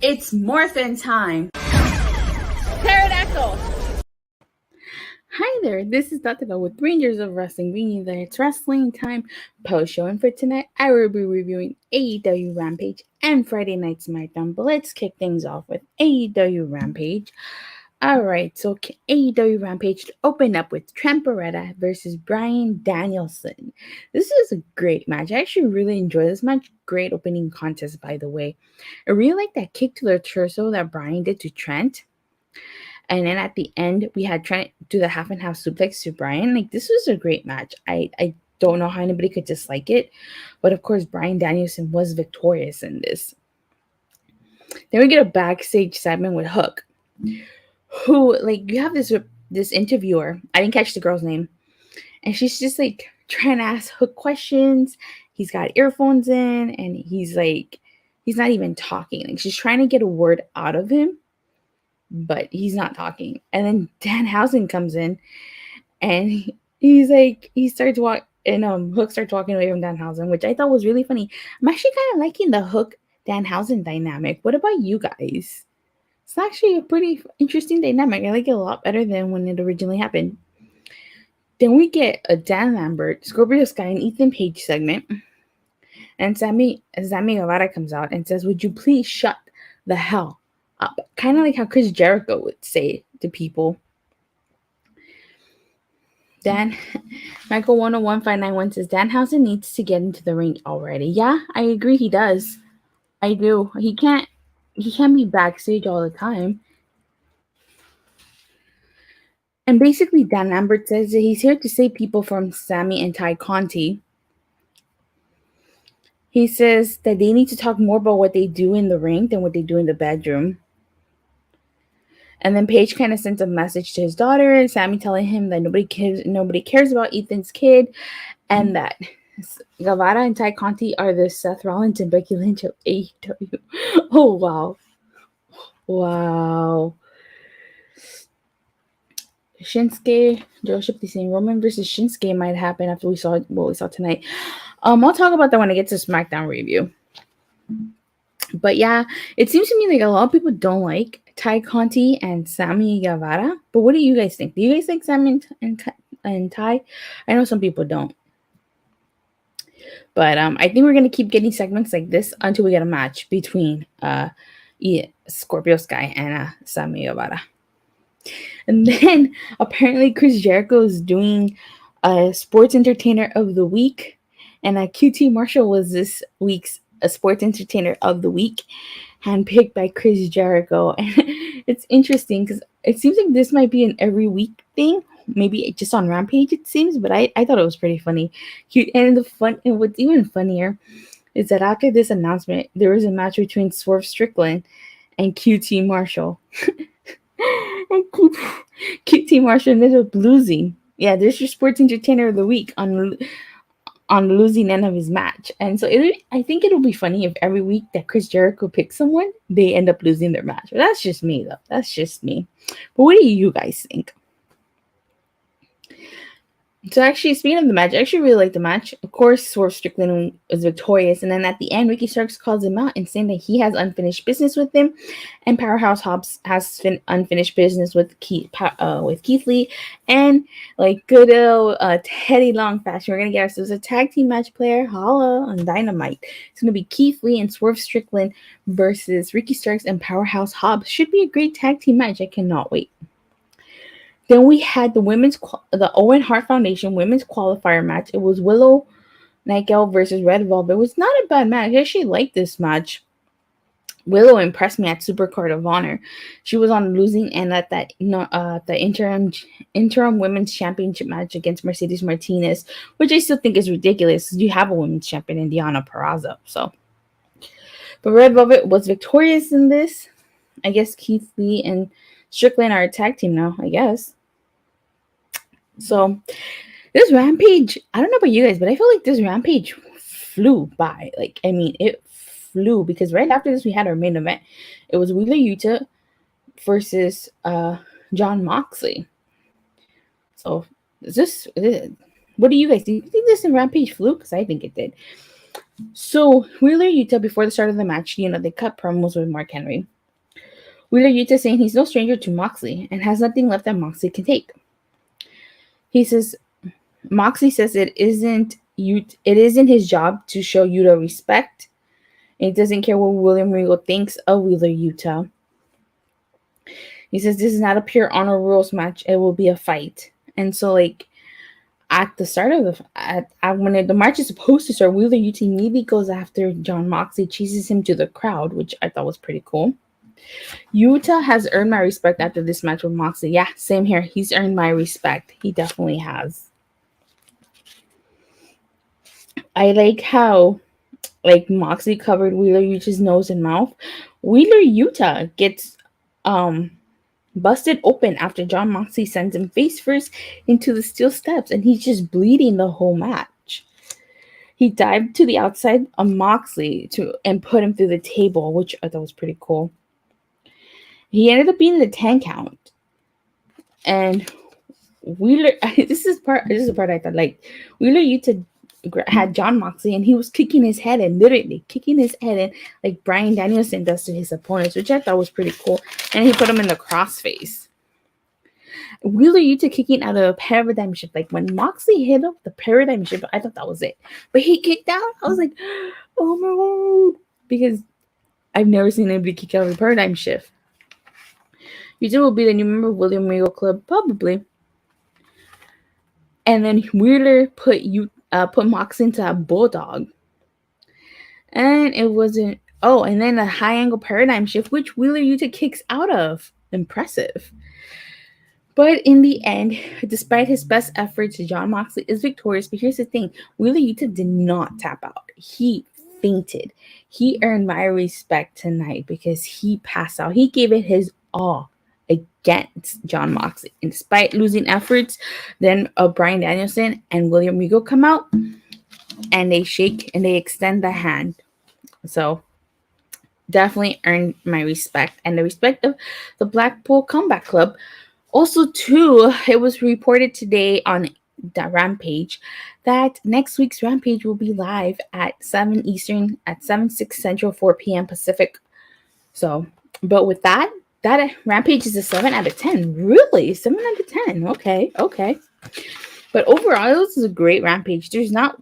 It's morphin' time. Pterodactyl. Hi there, this is Datila with Rangers of Wrestling, bringing you that it's wrestling time post-show. And for tonight, I will be reviewing AEW Rampage and Friday Night Smackdown. But let's kick things off with AEW Rampage. Alright, so AEW Rampage opened up with Trent Beretta versus Bryan Danielson. This is a great match. I actually really enjoyed this match. Great opening contest, by the way. I really like that kick to the torso that Bryan did to Trent. And then at the end, we had Trent do the half and half suplex to Bryan. Like, this was a great match. I don't know how anybody could dislike it. But of course, Bryan Danielson was victorious in this. Then we get a backstage segment with Hook, who, like, you have this interviewer. I didn't catch the girl's name. And she's just, like, trying to ask Hook questions. He's got earphones in, and he's not even talking. Like, she's trying to get a word out of him, but he's not talking. And then Danhausen comes in, and he starts walking, and Hook starts walking away from Danhausen, which I thought was really funny. I'm actually kind of liking the Hook Danhausen dynamic. What about you guys? It's actually a pretty interesting dynamic. I like it a lot better than when it originally happened. Then we get a Dan Lambert, Scorpio Sky, and Ethan Page segment. And Sami Guevara comes out and says, "Would you please shut the hell up?" Kind of like how Chris Jericho would say to people. Then Michael 101591 says, Danhausen needs to get into the ring already. Yeah, I agree, he does. I do. He can't be backstage all the time. And basically, Dan Lambert says that he's here to save people from Sami and Ty Conti. He says that they need to talk more about what they do in the ring than what they do in the bedroom. And then Paige kind of sends a message to his daughter, and Sami telling him that nobody cares about Ethan's kid, and that Guevara and Ty Conti are the Seth Rollins and Becky Lynch of AEW. Oh, wow. Wow. Shinsuke, Joe Shipley saying Roman versus Shinsuke might happen after we saw what we saw tonight. I'll talk about that when I get to SmackDown review. But yeah, it seems to me like a lot of people don't like Ty Conti and Sami Guevara. But what do you guys think? Do you guys like Sami and Ty? I know some people don't. But I think we're going to keep getting segments like this until we get a match between Scorpio Sky and Sami Guevara. And then apparently Chris Jericho is doing Sports Entertainer of the Week. And QT Marshall was this week's Sports Entertainer of the Week, handpicked by Chris Jericho. And it's interesting because it seems like this might be an every week thing. Maybe just on Rampage, it seems. But I thought it was pretty funny. And what's even funnier is that after this announcement, there was a match between Swerve Strickland and QT Marshall. And QT Marshall ended up losing. Yeah, there's your Sports Entertainer of the Week on the losing end of his match. And so I think it'll be funny if every week that Chris Jericho picks someone, they end up losing their match. But that's just me, though. That's just me. But what do you guys think? So actually, speaking of the match, I actually really like the match. Of course, Swerve Strickland was victorious. And then at the end, Ricky Starks calls him out and saying that he has unfinished business with him. And Powerhouse Hobbs has unfinished business with Keith Lee. And like good old Teddy Long fashion, we're going to get ourselves a tag team match player. Holla on Dynamite. It's going to be Keith Lee and Swerve Strickland versus Ricky Starks and Powerhouse Hobbs. Should be a great tag team match. I cannot wait. Then we had the Owen Hart Foundation women's qualifier match. It was Willow Nightgale versus Red Velvet. It was not a bad match. I actually liked this match. Willow impressed me at Supercard of Honor. She was on losing end at the interim women's championship match against Mercedes Martinez, which I still think is ridiculous. You have a women's champion in Deonna Purrazzo. But Red Velvet was victorious in this. I guess Keith Lee and Strickland are a tag team now, I guess. So, this Rampage, I don't know about you guys, but I feel like this Rampage flew by. Like, I mean, it flew because right after this, we had our main event. It was Wheeler Yuta versus Jon Moxley. So, what do you guys think? Do you think this in Rampage flew? Because I think it did. So, Wheeler Yuta, before the start of the match, they cut promos with Mark Henry. Wheeler Yuta saying he's no stranger to Moxley and has nothing left that Moxley can take. He says Moxley says it isn't his job to show Yuta respect. And he doesn't care what William Regal thinks of Wheeler Yuta. He says this is not a pure honor rules match. It will be a fight. And so, like, at the start of when the match is supposed to start, Wheeler Yuta immediately goes after Jon Moxley, chases him to the crowd, which I thought was pretty cool. Yuta has earned my respect after this match with Moxley. Yeah, same here. He's earned my respect. He definitely has. I like how, like, Moxley covered Wheeler Yuta's nose and mouth. Wheeler Yuta gets busted open after Jon Moxley sends him face first into the steel steps, and he's just bleeding the whole match. He dived to the outside of Moxley and put him through the table, which I thought was pretty cool. He ended up being the 10 count. And Wheeler, this is the part I thought, like, Wheeler Yuta had Jon Moxley and he was kicking his head in, literally kicking his head in, like Bryan Danielson does to his opponents, which I thought was pretty cool. And he put him in the crossface. Wheeler Yuta kicking out of a paradigm shift, like when Moxley hit up the paradigm shift, I thought that was it. But he kicked out. I was like, oh my god, because I've never seen anybody kick out of a paradigm shift. Yuta will be the new member of William Regal Club, probably. And then Wheeler put Moxley into a bulldog. And it wasn't... Oh, and then a high angle paradigm shift, which Wheeler Yuta kicks out of. Impressive. But in the end, despite his best efforts, Jon Moxley is victorious. But here's the thing. Wheeler Yuta did not tap out. He fainted. He earned my respect tonight because he passed out. He gave it his all against Jon Moxley. And despite losing efforts, then Bryan Danielson and William Regal come out and they shake and they extend the hand. So definitely earned my respect and the respect of the Blackpool Combat Club. Also, too, it was reported today on the Rampage that next week's Rampage will be live at 7 Eastern, at 6 Central, 4 p.m. Pacific. So, but with that Rampage is a 7 out of 10. Really? 7 out of 10. Okay. But overall, this is a great Rampage. There's not,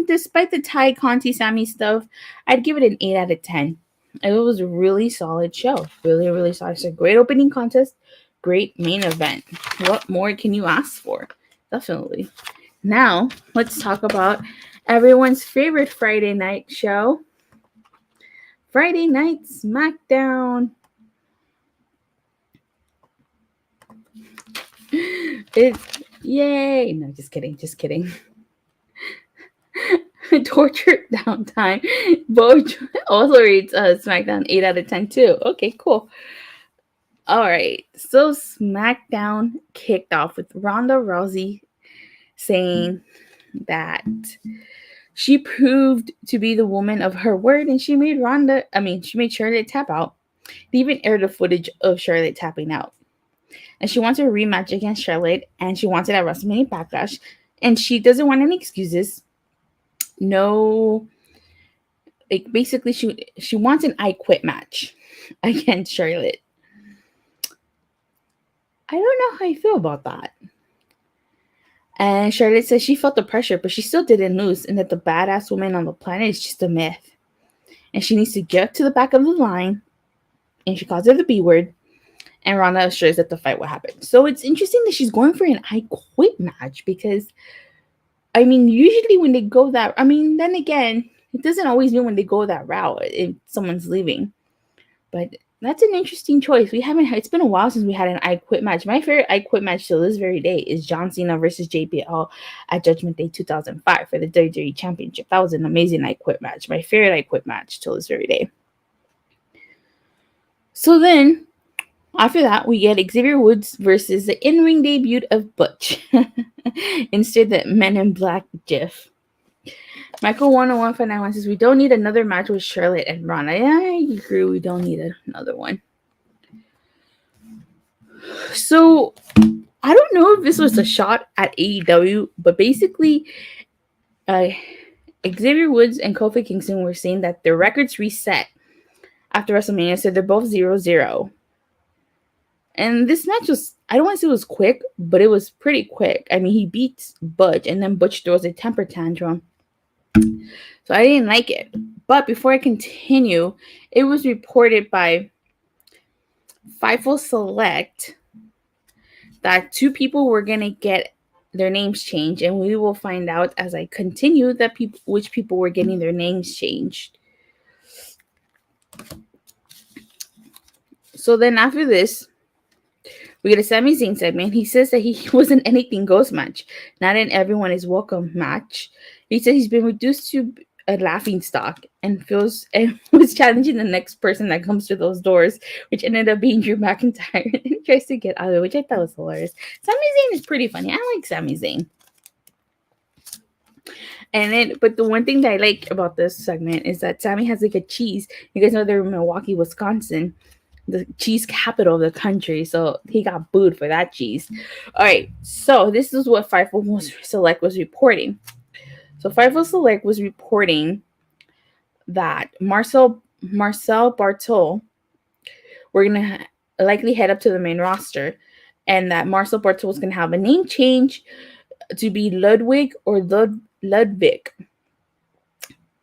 despite the Ty Conti Sami stuff, I'd give it an 8 out of 10. It was a really solid show. Really, really solid. It's a great opening contest. Great main event. What more can you ask for? Definitely. Now, let's talk about everyone's favorite Friday night show. Friday Night Smackdown. It's yay. No, just kidding. Torture downtime. Butch also rates Smackdown 8 out of 10 too. Okay, cool. All right. So Smackdown kicked off with Ronda Rousey saying that she proved to be the woman of her word and she made Charlotte tap out. They even aired the footage of Charlotte tapping out. And she wants a rematch against Charlotte, and she wants it at WrestleMania Backlash. And she doesn't want any excuses. No, like, basically, she wants an I Quit match against Charlotte. I don't know how I feel about that. And Charlotte says she felt the pressure, but she still didn't lose, and that the badass woman on the planet is just a myth. And she needs to get to the back of the line, and she calls her the B word. And Ronda assures that the fight will happen. So it's interesting that she's going for an I Quit match because, usually when they go that, then again, it doesn't always mean when they go that route if someone's leaving. But that's an interesting choice. It's been a while since we had an I Quit match. My favorite I Quit match till this very day is John Cena versus JBL at Judgment Day 2005 for the WWE Championship. That was an amazing I Quit match. My favorite I Quit match till this very day. So then, after that, we get Xavier Woods versus the in-ring debut of Butch. Instead, the Men in Black GIF. Michael 10159 says, we don't need another match with Charlotte and Ronda. Yeah, I agree. We don't need another one. So, I don't know if this was a shot at AEW, but basically, Xavier Woods and Kofi Kingston were saying that their records reset after WrestleMania, so they're both 0-0. And this match was, I don't want to say it was quick, but it was pretty quick. I mean, he beats Butch, and then Butch throws a temper tantrum. So I didn't like it. But before I continue, it was reported by Fightful Select that 2 people were going to get their names changed, and we will find out as I continue that which people were getting their names changed. So then after this, we get a Sami Zayn segment. He says that he wasn't anything goes match, not an everyone is welcome match. He said he's been reduced to a laughing stock and was challenging the next person that comes through those doors, which ended up being Drew McIntyre. And he tries to get out of it, which I thought was hilarious. Sami Zayn is pretty funny. I like Sami Zayn. But the one thing that I like about this segment is that Sami has like a cheese. You guys know they're in Milwaukee, Wisconsin, the cheese capital of the country. So he got booed for that cheese. All right. So this is what Fightful Select was reporting. So Fightful Select was reporting that Marcel Barthol were going to likely head up to the main roster, and that Marcel Barthol was going to have a name change to be Ludwig or Ludwig.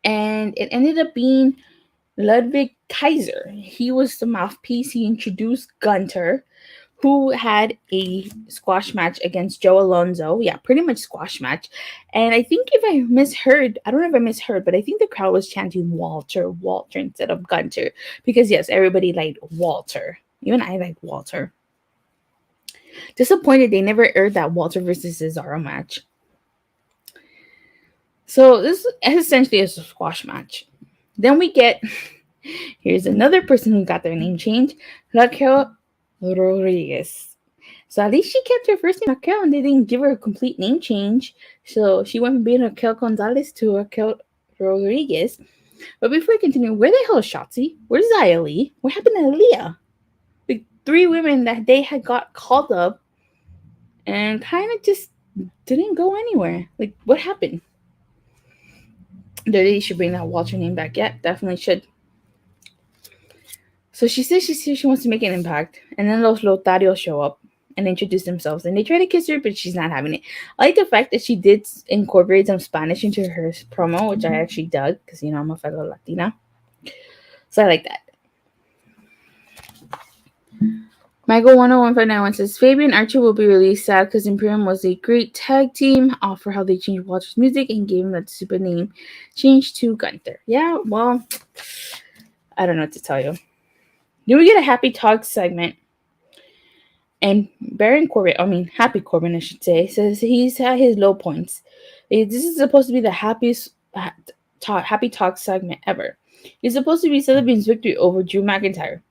And it ended up being Ludwig Kaiser. He was the mouthpiece. He introduced Gunther, who had a squash match against Joe Alonzo. Yeah, pretty much squash match. And I think if I misheard, I don't know if I misheard, but I think the crowd was chanting Walter instead of Gunther. Because yes, everybody liked Walter. Even I liked Walter. Disappointed they never aired that Walter versus Cesaro match. So this is essentially a squash match. Then we get, here's another person who got their name changed, Raquel Rodriguez. So at least she kept her first name Raquel, and they didn't give her a complete name change. So she went from being Raquel Gonzalez to Raquel Rodriguez. But before I continue, where the hell is Shotzi? Where's Xia Li? What happened to Aaliyah? The 3 women that they had got called up and kind of just didn't go anywhere. Like, what happened? They should bring that Walter name back. Yeah, definitely should. So she says she wants to make an impact. And then Los Lotarios show up and introduce themselves. And they try to kiss her, but she's not having it. I like the fact that she did incorporate some Spanish into her promo, which I actually dug. Because, you know, I'm a fellow Latina. So I like that. Michael 10159 says, Fabian Archer will be released sad because Imperium was a great tag team. All for how they changed Walter's music and gave him that stupid name changed to Gunther. Yeah, well, I don't know what to tell you. Then we get a Happy Talk segment. And Happy Corbin, I should say, says he's at his low points. This is supposed to be the happiest Happy Talk segment ever. He's supposed to be celebrating his victory over Drew McIntyre.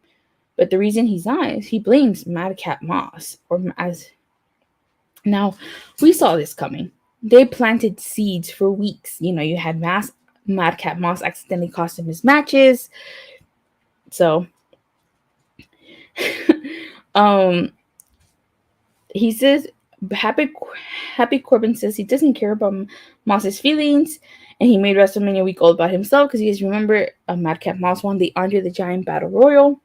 But the reason he's not is he blames Madcap Moss. Now, we saw this coming. They planted seeds for weeks. You know, you had Madcap Moss accidentally cost him his matches. So, he says, Happy Corbin says he doesn't care about Moss's feelings. And he made WrestleMania week all about himself because you guys remember Madcap Moss won the Andre the Giant Battle Royal.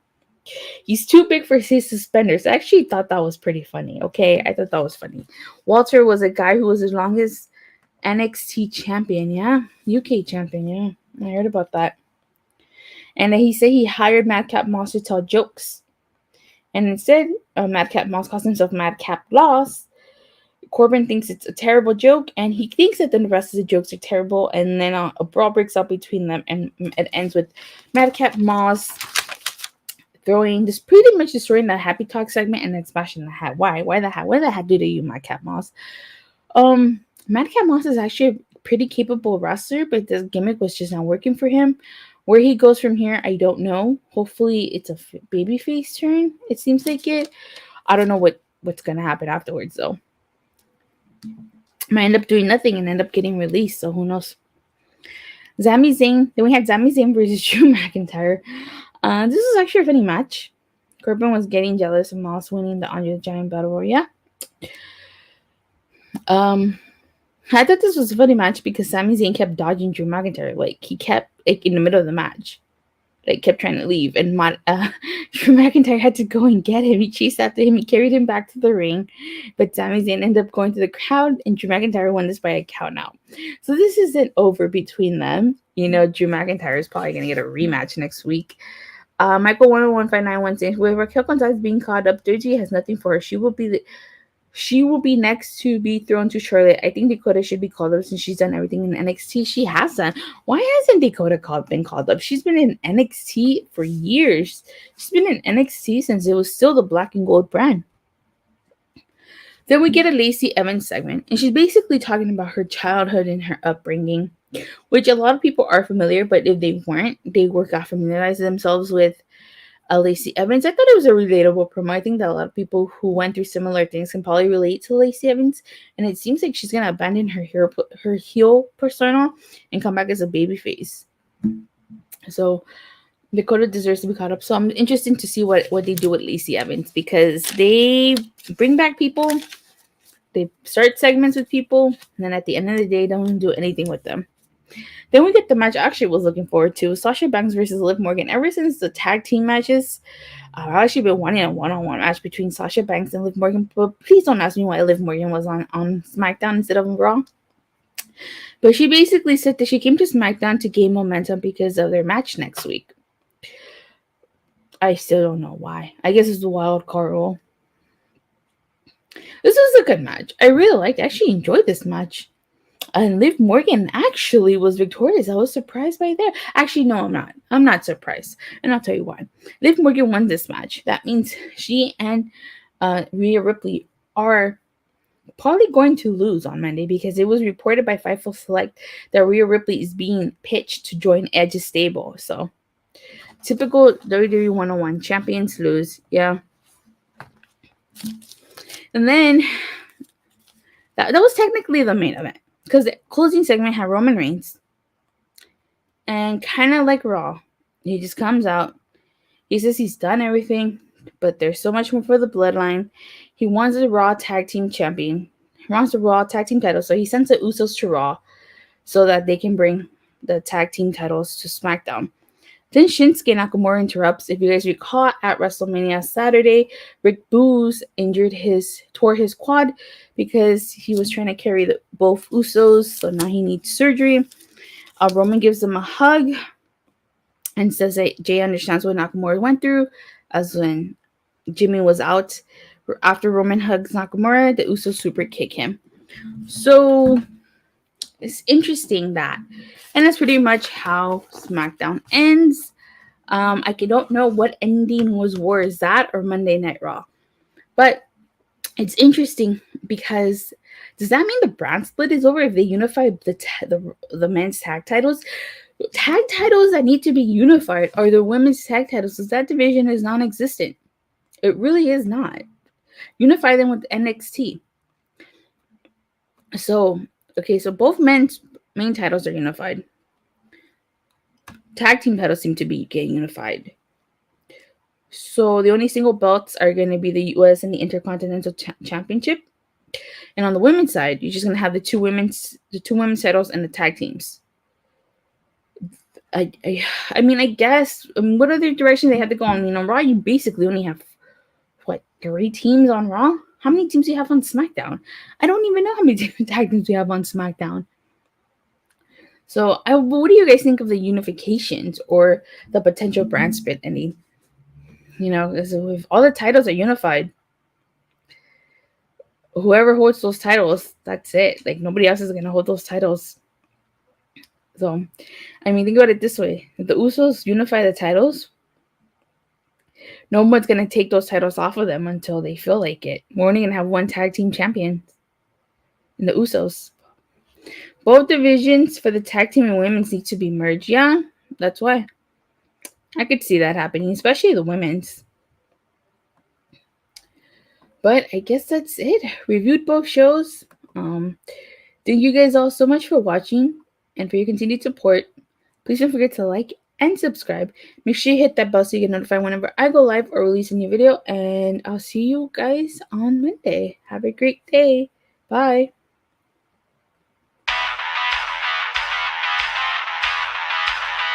He's too big for his suspenders. I actually thought that was pretty funny. Okay, I thought that was funny. Walter was a guy who was the longest NXT champion. Yeah, UK champion. Yeah, I heard about that. And he said he hired Madcap Moss to tell jokes. And instead, Madcap Moss calls himself Madcap Loss. Corbin thinks it's a terrible joke, and he thinks that the rest of the jokes are terrible. And then a brawl breaks out between them, and it ends with Madcap Moss pretty much destroying that Happy Talk segment and then smashing the hat. Why? Why the hat? What did the hat do to you, Madcap Moss? Madcap Moss is actually a pretty capable wrestler, but this gimmick was just not working for him. Where he goes from here, I don't know. Hopefully, it's a babyface turn. It seems like it. I don't know what's gonna happen afterwards, though. Might end up doing nothing and end up getting released, so who knows? Sami Zayn. Then we had Sami Zayn versus Drew McIntyre. This was actually a funny match. Corbin was getting jealous of Moss winning the Andre the Giant Battle Royal. Yeah. I thought this was a funny match because Sami Zayn kept dodging Drew McIntyre. Like, he kept in the middle of the match. like kept trying to leave, and Drew McIntyre had to go and get him. He chased after him. He carried him back to the ring, but Sami Zayn ended up going to the crowd, and Drew McIntyre won this by a count out. So this isn't over between them. Drew McIntyre is probably gonna get a rematch next week. Michael 10159 saying, with Raquel Gonzalez being caught up, Dirty has nothing for her. She will be next to be thrown to Charlotte. I think Dakota should be called up since she's done everything in NXT. She hasn't. Why hasn't Dakota been called up? She's been in NXT for years. She's been in NXT since it was still the black and gold brand. Then we get a Lacey Evans segment, and she's basically talking about her childhood and her upbringing, which a lot of people are familiar, but if they weren't, they got familiarized themselves with Lacey Evans. I thought it was a relatable promo. I think that a lot of people who went through similar things can probably relate to Lacey Evans, and it seems like she's gonna abandon her heel persona and come back as a babyface. So Dakota deserves to be caught up. So I'm interested to see what they do with Lacey Evans, because they bring back people, they start segments with people, and then at the end of the day, don't do anything with them. Then we get the match I actually was looking forward to. Sasha Banks versus Liv Morgan. Ever since the tag team matches, I've actually been wanting a one-on-one match between Sasha Banks and Liv Morgan. But please don't ask me why Liv Morgan was on Smackdown instead of Raw. But she basically said that she came to SmackDown to gain momentum because of their match next week. I still don't know why. I guess it's the wild card rule. This was a good match. I actually enjoyed this match. And Liv Morgan actually was victorious. I was surprised by that. Actually, no, I'm not. I'm not surprised. And I'll tell you why. Liv Morgan won this match. That means she and Rhea Ripley are probably going to lose on Monday, because it was reported by Fightful Select that Rhea Ripley is being pitched to join Edge's stable. So, typical WWE 101. Champions lose. Yeah. And then, that was technically the main event, because the closing segment had Roman Reigns. And kind of like Raw, he just comes out. He says he's done everything, but there's so much more for the bloodline. He wants the Raw Tag Team Champion. He wants the Raw Tag Team title. So he sends the Usos to Raw so that they can bring the tag team titles to SmackDown. Then Shinsuke Nakamura interrupts. If you guys recall, at WrestleMania Saturday, Rick Boogs tore his quad because he was trying to carry both Usos, so now he needs surgery. Roman gives him a hug and says that Jay understands what Nakamura went through, as when Jimmy was out. After Roman hugs Nakamura, the Usos super kick him. So it's interesting that. And that's pretty much how SmackDown ends. I don't know what ending was worse, that or Monday Night Raw. But it's interesting because does that mean the brand split is over if they unify the men's tag titles? Tag titles that need to be unified are the women's tag titles, because that division is non-existent. It really is not. Unify them with NXT. So both men's main titles are unified. Tag team titles seem to be getting unified. So the only single belts are going to be the US and the Intercontinental Championship. And on the women's side, you're just going to have the two women's titles and the tag teams. I guess, what other direction they had to go on? On Raw, you basically only have, 3 teams on Raw? How many teams do you have on SmackDown? I don't even know how many tag teams we have on SmackDown. So, what do you guys think of the unifications or the potential brand split ending? If all the titles are unified, whoever holds those titles, that's it. Nobody else is going to hold those titles. So, think about it this way. If the Usos unify the titles, no one's going to take those titles off of them until they feel like it. We're only going to have one tag team champion in the Usos. Both divisions for the tag team and women's need to be merged. Yeah, that's why. I could see that happening, especially the women's. But I guess that's it. Reviewed both shows. Thank you guys all so much for watching and for your continued support. Please don't forget to like and subscribe. Make sure you hit that bell so you get notified whenever I go live or release a new video. And I'll see you guys on Monday. Have a great day. Bye.